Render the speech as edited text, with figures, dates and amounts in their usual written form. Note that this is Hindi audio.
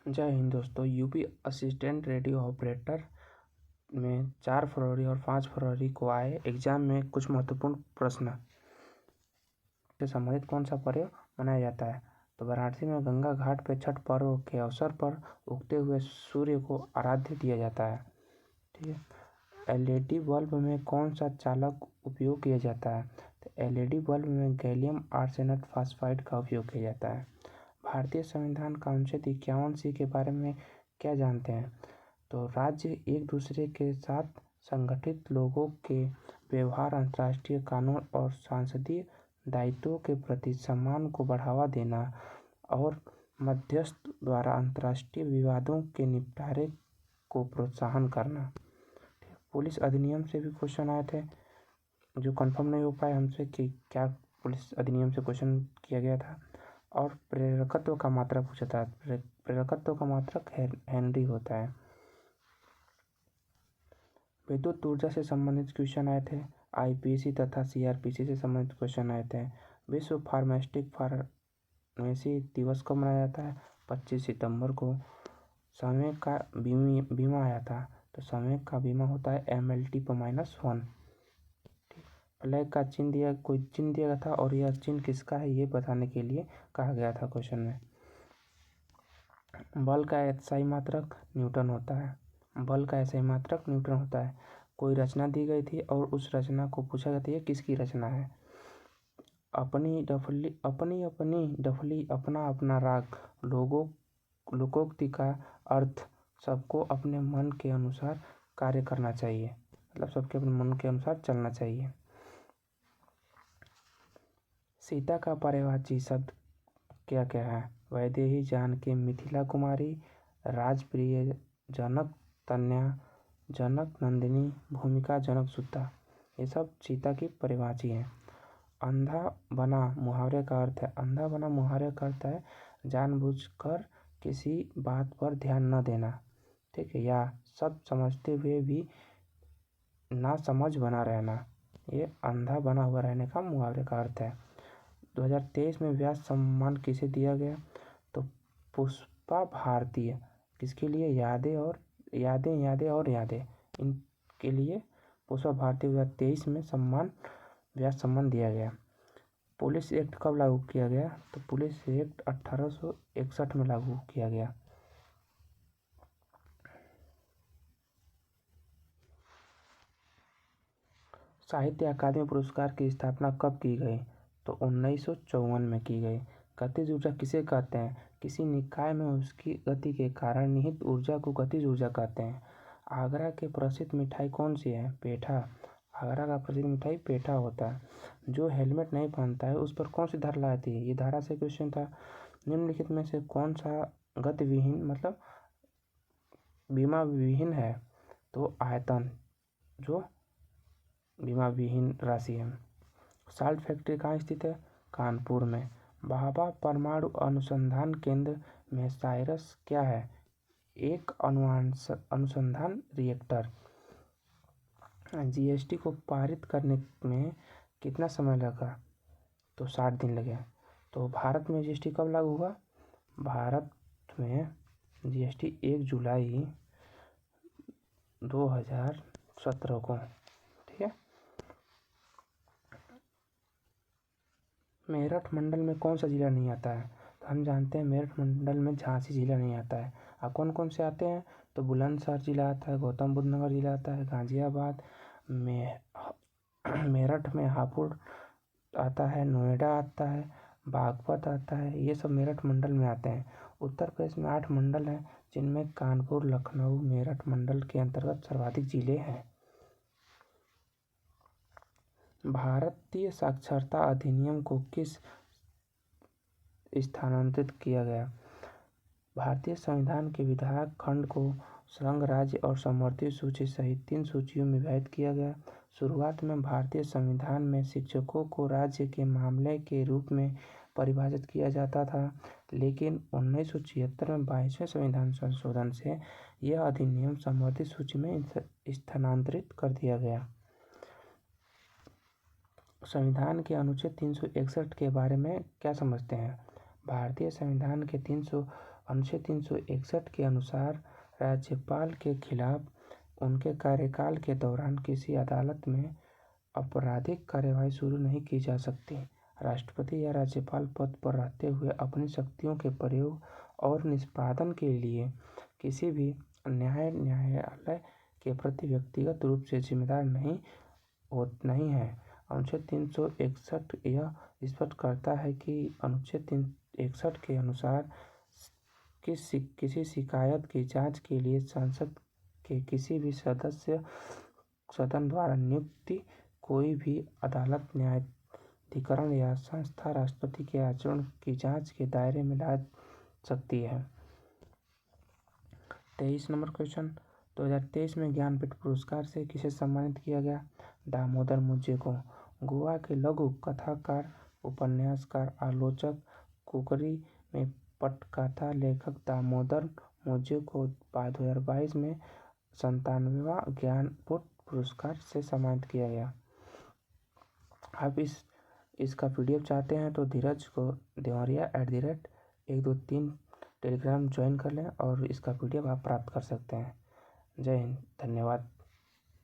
जय हिंद दोस्तों। यूपी असिस्टेंट रेडियो ऑपरेटर में 4 फरवरी और 5 फरवरी को आए एग्जाम में कुछ महत्वपूर्ण प्रश्न से संबंधित कौन सा पर्व मनाया जाता है। तो वाराणसी में गंगा घाट पर छठ पर्व के अवसर पर उगते हुए सूर्य को आराध्य दिया जाता है। ठीक है। एलईडी बल्ब में कौन सा चालक उपयोग किया जाता है। तो एलईडी बल्ब में गैलियम आर्सेनेट फॉस्फाइड का उपयोग किया जाता है। भारतीय संविधान का अनुच्छेद 51C के बारे में क्या जानते हैं। तो राज्य एक दूसरे के साथ संगठित लोगों के व्यवहार, अंतर्राष्ट्रीय कानून और सांसदीय दायित्वों के प्रति सम्मान को बढ़ावा देना और मध्यस्थ द्वारा अंतर्राष्ट्रीय विवादों के निपटारे को प्रोत्साहन करना। पुलिस अधिनियम से भी क्वेश्चन आए थे, जो कंफर्म नहीं हो पाए हमसे कि क्या पुलिस अधिनियम से क्वेश्चन किया गया था। और प्रेरकत्व का मात्रक पूछा था। प्रेरकत्व का मात्रक हेनरी होता है। विद्युत ऊर्जा से संबंधित क्वेश्चन आए थे। आईपीसी तथा सीआरपीसी से संबंधित क्वेश्चन आए थे। विश्व फार्मेसी दिवस कब मनाया जाता है। 25 सितंबर को। समय का बीमा आया था, तो समय का बीमा होता है MLT/-1। फ्लैग का कोई चिन्ह दिया गया था और यह चिन्ह किसका है ये बताने के लिए कहा गया था क्वेश्चन में। बल का एसआई मात्रक न्यूटन होता है। बल का एसआई मात्रक न्यूटन होता है। कोई रचना दी गई थी और उस रचना को पूछा गया था ये किसकी रचना है। अपनी डफली अपना अपना राग लोकोक्ति का अर्थ सबको अपने मन के अनुसार कार्य करना चाहिए, मतलब सबके अपने मन के अनुसार चलना चाहिए। सीता का पर्यायवाची शब्द क्या क्या है। वैदेही, जानकी, मिथिला कुमारी, राजप्रिय, जनक तनया, जनक नंदिनी, भूमिका, जनक सुता, ये सब सीता की पर्यायवाची हैं। अंधा बना मुहावरे का अर्थ है। अंधा बना मुहावरे का अर्थ है जानबूझकर किसी बात पर ध्यान न देना, ठीक है, या सब समझते हुए भी ना समझ बना रहना, ये अंधा बना हुआ रहने का मुहावरे का अर्थ है। 2023 में व्यास सम्मान किसे दिया गया। तो पुष्पा भारती, किसके लिए, यादें इनके लिए पुष्पा भारती 2023 में व्यास सम्मान दिया गया। पुलिस एक्ट कब लागू किया गया। तो पुलिस एक्ट 1861 में लागू किया गया। साहित्य अकादमी पुरस्कार की स्थापना कब की गई। तो 1954 में की गई। गतिज ऊर्जा किसे कहते हैं। किसी निकाय में उसकी गति के कारण निहित ऊर्जा को गतिज ऊर्जा कहते हैं। आगरा के प्रसिद्ध मिठाई कौन सी है। पेठा। आगरा का प्रसिद्ध मिठाई पेठा होता है। जो हेलमेट नहीं पहनता है उस पर कौन सी धारा लगाती है। ये धारा से क्वेश्चन था। निम्नलिखित में से कौन सा गति विहीन मतलब बीमा विहीन है। तो आयतन जो बीमा विहीन राशि है। साल्ट फैक्ट्री कहाँ स्थित है। कानपुर में। भाभा परमाणु अनुसंधान केंद्र में साइरस क्या है। एक अनुसंधान रिएक्टर। जीएसटी को पारित करने में कितना समय लगा। तो 60 दिन लगे। तो भारत में जीएसटी कब लागू हुआ। भारत में जीएसटी 1 जुलाई 2017 को, ठीक है। मेरठ मंडल में कौन सा जिला नहीं आता है। तो हम जानते हैं मेरठ मंडल में झांसी जिला नहीं आता है। अब कौन कौन से आते हैं। तो बुलंदशहर जिला आता है, गौतम बुद्ध नगर जिला आता है, गाजियाबाद में, मेरठ में हापुड़ आता है, नोएडा आता है, बागपत आता है, ये सब मेरठ मंडल में आते हैं। उत्तर प्रदेश में 8 मंडल हैं, जिनमें कानपुर, लखनऊ, मेरठ मंडल के अंतर्गत सर्वाधिक जिले हैं। भारतीय साक्षरता अधिनियम को किस स्थानांतरित किया गया। भारतीय संविधान के विधायक खंड को संघ, राज्य और समवर्ती सूची सहित 3 सूचियों में विभाजित किया गया। शुरुआत में भारतीय संविधान में शिक्षकों को राज्य के मामले के रूप में परिभाषित किया जाता था, लेकिन 1976 में 22वें संविधान संशोधन से यह अधिनियम समवर्ती सूची में स्थानांतरित कर दिया गया। संविधान के अनुच्छेद 361 के बारे में क्या समझते हैं। भारतीय संविधान के अनुच्छेद 361 के अनुसार राज्यपाल के खिलाफ उनके कार्यकाल के दौरान किसी अदालत में आपराधिक कार्यवाही शुरू नहीं की जा सकती। राष्ट्रपति या राज्यपाल पद पर रहते हुए अपनी शक्तियों के प्रयोग और निष्पादन के लिए किसी भी न्यायालय के प्रति व्यक्तिगत रूप से जिम्मेदार नहीं है। अनुच्छेद 361 यह स्पष्ट करता है कि अनुच्छेद 361 के अनुसार किसी शिकायत की जांच के लिए संसद के किसी भी सदन द्वारा नियुक्त कोई भी अदालत, न्यायाधिकरण या संस्था राष्ट्रपति के आचरण की जांच के दायरे में ला सकती है। 23 नंबर क्वेश्चन, 2023 में ज्ञानपीठ पुरस्कार से किसे सम्मानित किया गया? दामोदर मुझे को। गोवा के लघु कथाकार, उपन्यासकार, आलोचक, कुकरी में पटकथा लेखक दामोदर मुझे को 2022 में 97वां ज्ञानपीठ पुरस्कार से सम्मानित किया गया। आप इसका PDF चाहते हैं तो धीरज को देवरिया @123 टेलीग्राम ज्वाइन कर लें और इसका PDF आप प्राप्त कर सकते हैं। जय हिंद, धन्यवाद।